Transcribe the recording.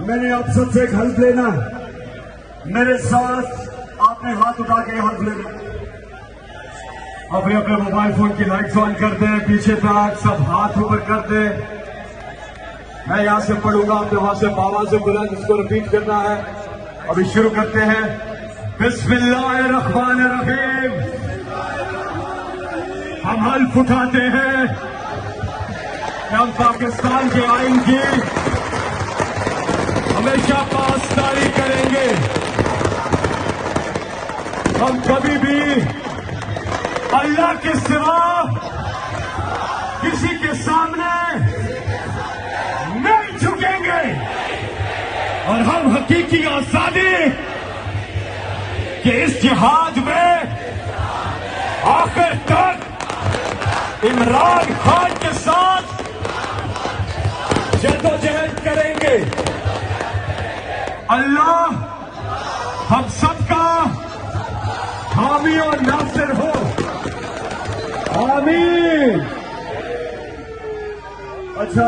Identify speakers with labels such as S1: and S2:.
S1: मैंने आप सबसे एक हेल्प लेना। मेरे साथ आपने हाथ उठा के हेल्प लेना। अपने अपने मोबाइल फोन की लाइट्स ऑन कर दें, पीछे तक सब हाथ ऊपर कर दें। मैं यहां से पढ़ूंगा, आपने वहां से बाबा से बोला जिसको रिपीट करना है। अभी शुरू करते हैं। बिस्मिल्लाहिर्रहमानिर्रहीम। हम हल्फ उठाते हैं कि हम पाकिस्तान के आइन की हमेशा पासदारी करेंगे। हम कभी भी अल्लाह के सिवा किसी के सामने नहीं झुकेंगे और हम हकीकी आजादी के इस जिहाद में आखिर तक इमरान खान के साथ जद्दोजहद करेंगे। अल्लाह हम सबका हामी और नासिर हो। आमीन। अच्छा,